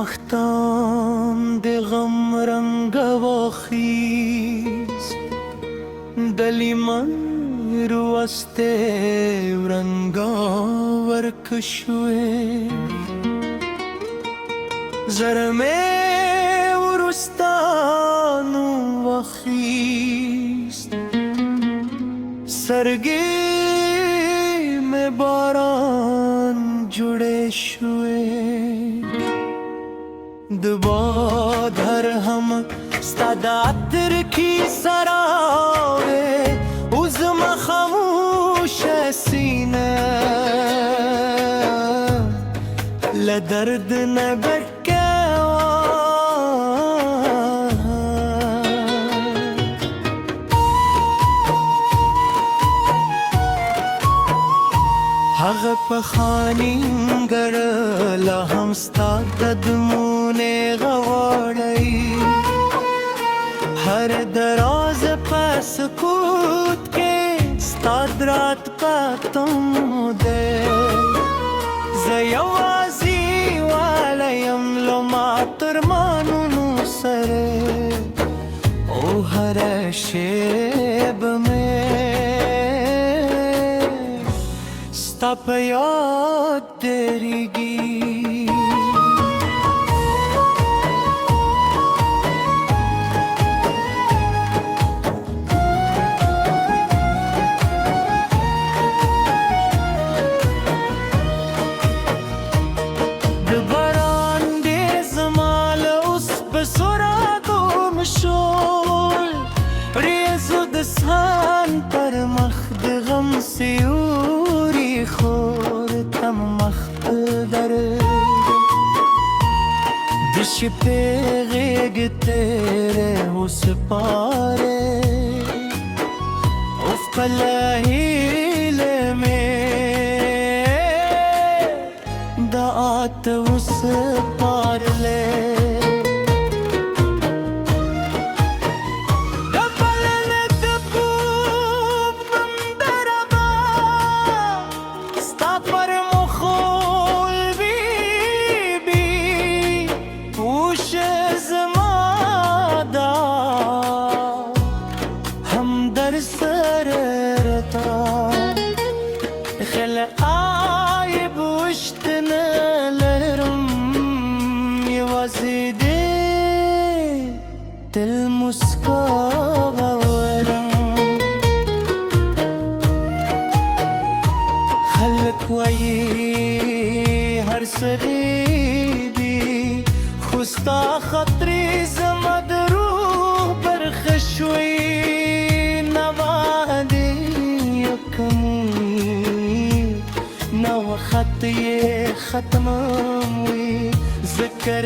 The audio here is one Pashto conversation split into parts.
مختام د غم رنگ واخیست دلی من روسته رنگا ورکشوه زرمه ورستانو واخیست سرگی में बारान जुड़े शुए दुबा धर हम स्तादातर की सरावे उज़म खामोश सीने लदर्द न बके हग पखानी गरला हम स्तादमुने गवाड़ई हर दराज पास कूद के स्तादरात का तुम दे जयवाजी वालयम लो मातर मानुनु सरे ओ हर शेब में तपया तेरी गी दबरान दे जमाल उस बसुरा को मशोल रेजुद सान पर मख्द गम से خور تم مخدر دش पे غیگ तेरे उस पारे उफ़ लहीले में दात उस पार ले दिल मुस्कावरम खलक वही हर सरीबी खुस्ता खतरी जमद रूह बरखशुई नवादी यकमी नव खत ये खत्म हुई जिक्र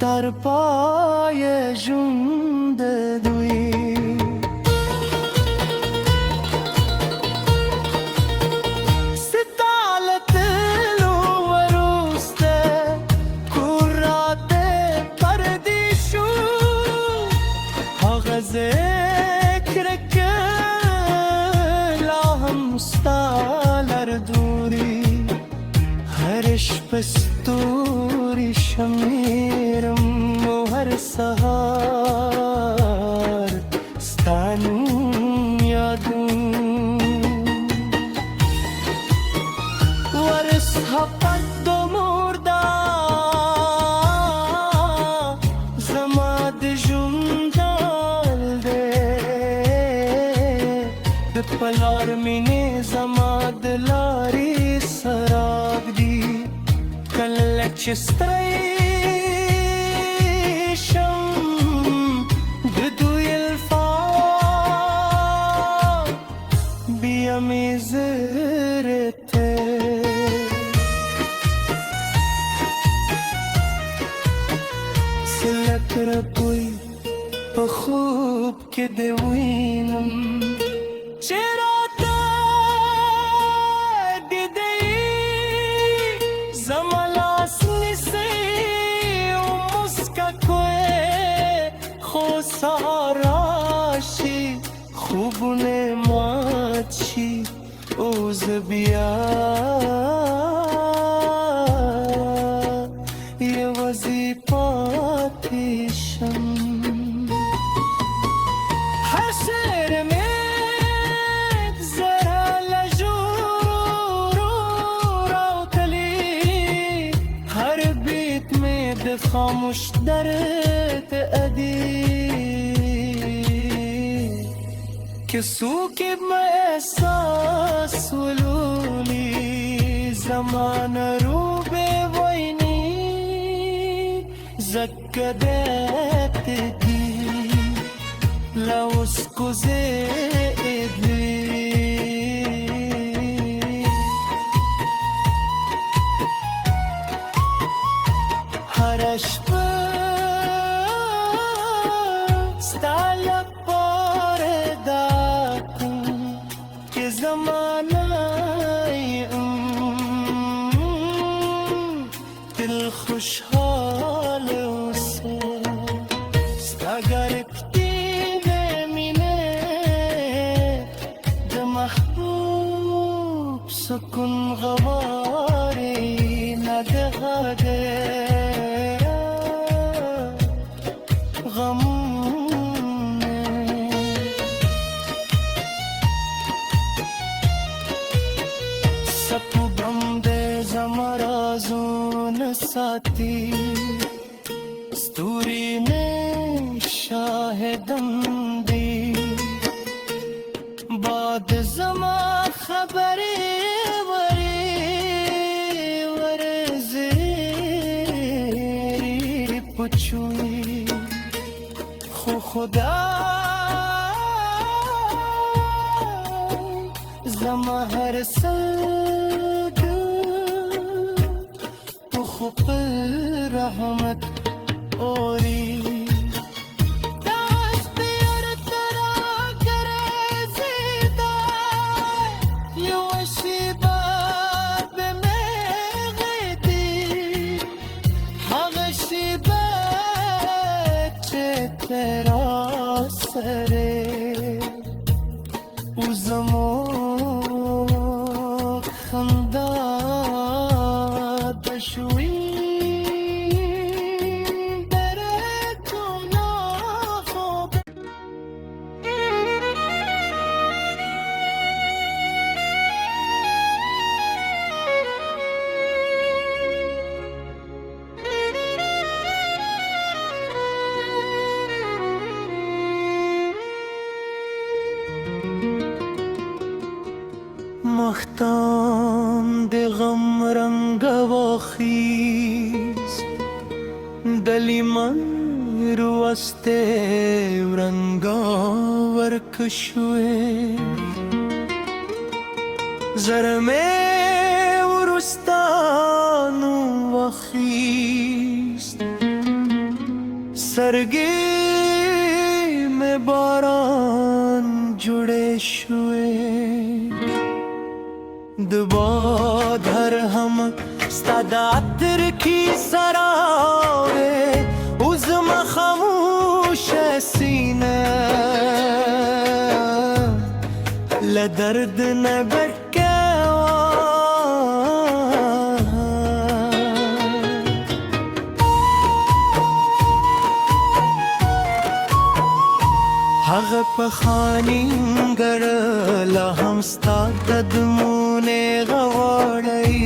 در پای جند دوی ستالت لو وروسته کرات پردیشو آغاز ذکر کلا هم مستالر دوری هرش پستوری شمیرم हर सहार स्थानू यादूं वरस हपद मुर्दा जमाद जुंदाल दे पलार मिने जमाद लारी सराग दी कलच स्त्री ربوی بخوب که دوینم چرا دیدی زمالاس نیسی و مسکا کوه خوصاراشی خوبونه ماچی او روز بیا یوازې پاتې شم. هر شعر مې زره له ژورو راوتلی، هر بیت مې د خاموش درد ادي که څوک مې احساس ولولي زمانه رو به ویني ځکه درته دي لا اوس کوزېدلی. هره شپه ستا لپاره دا کوم چې زمانه دل خوشحاله اوسه. ستا گرفتینه مینه د محبوب سکون غواری ندهده غمونه. سپو بم ده زما رازونه ساتي، ستوري مې شاهدم دي، باد زما خبرې ورزېري پچوي، خو خدا زما هر سد تو خو پر رحمت اوری. تیرا سره وزمو خندا دشوی مختام د غم رنگ واخیز دلی من روسته رنگا ورکشوه زرمه ورستانو واخیست سرگی میں باران جڑے شوه دباد هر هم ستاد عطر کی سراوه عزم خاموش سینه لدرد نبکه هغه پخانی ګرلا هم ستا قدمونه غواړي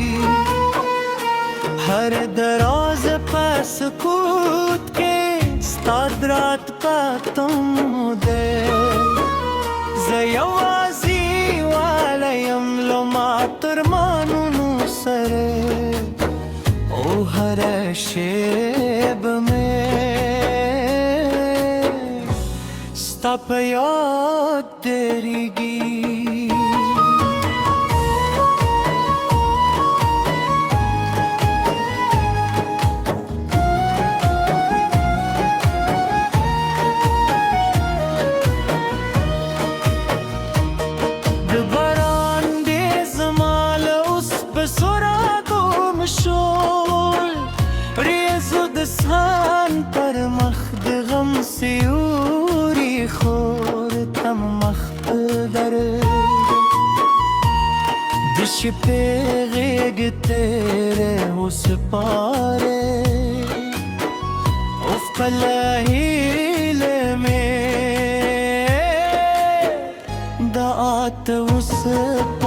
هر دراز په سکوت کې ستا درات پاتم ده زه یوازې وایم لما تر مانونو سره او هر شیب مې ستا په یاد درېږي دسان پر مخ د غم سیوری خور تم مخ در تغيق تيري وسباري وفق اللهيل में دعات وسباري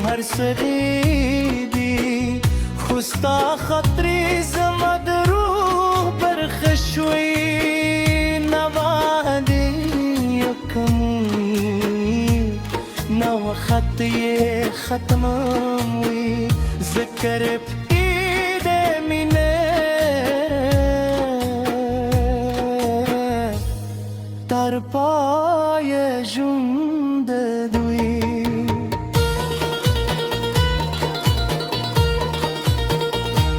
هر سريدي خستا خطري زمد روح برخشوي نوادي يكمي نو خطي ختموي ذكر بإيدي مني در پای جند دوی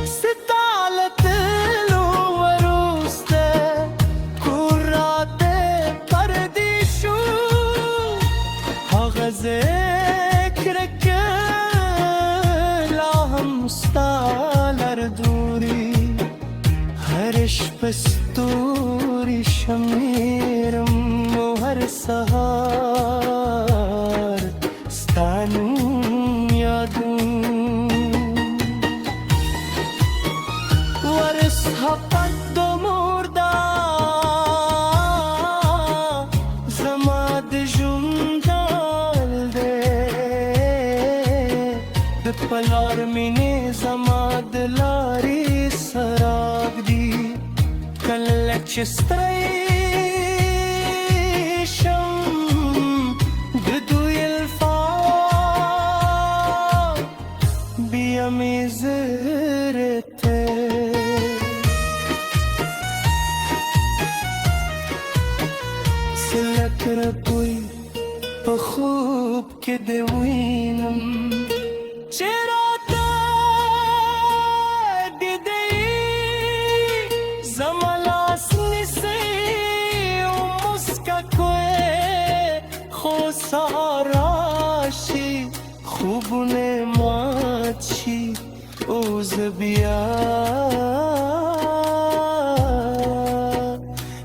ستالت لو وروسته کرات پردیشو ها ذکر کلام مستالر دوری هرش پستوری شمیرم هر سهار ستانو یادم ورس هفت مردا زماد جندال ده بپلار منی زماد لاری سراب دی کلک چستری خوب که دوینم چرا تا دیدی زمالاس نیسی و مسکا کوه خوصاراشی خوبونه ماچی اوز بیا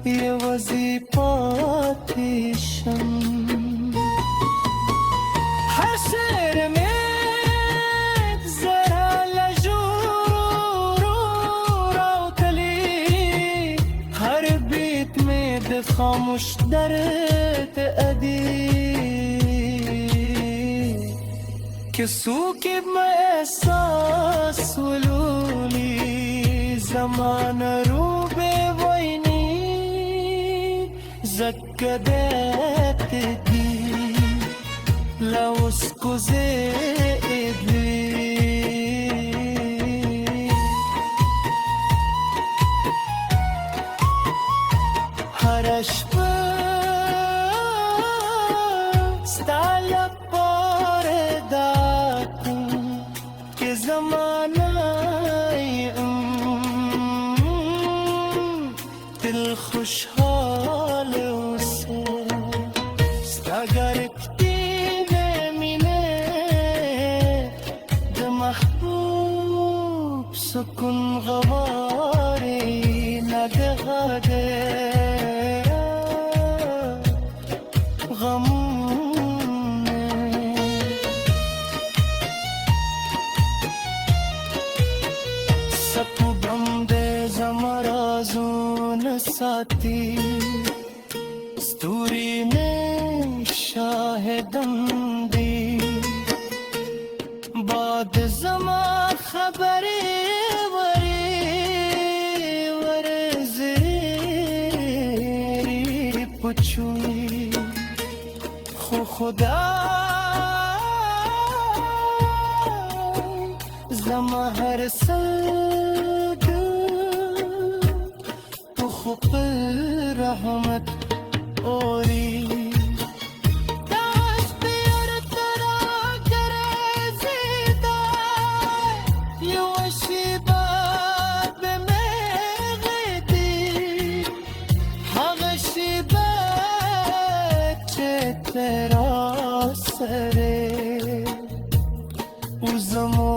یه وظیفاتیشم خاموش درت ادی که سوکب ما احساس ولولی زمان رو به وینی زکدت دی لوسکو زیدی هرش ستالا پرداتم که زمانه دل خوشحال وسه ستا گرفتی نمینه ده محبوب سکن غواری ندهده साथी स्तूरी ने शाहिदम दी बाद जमा खबरे वरे वरज़ेरी पुछुई खुदा زما هر سد تو خوب رحمت اوری داشت بیار ترا گره زیده یوشی باد به مغدی حقشی بچه ترا سره و زمان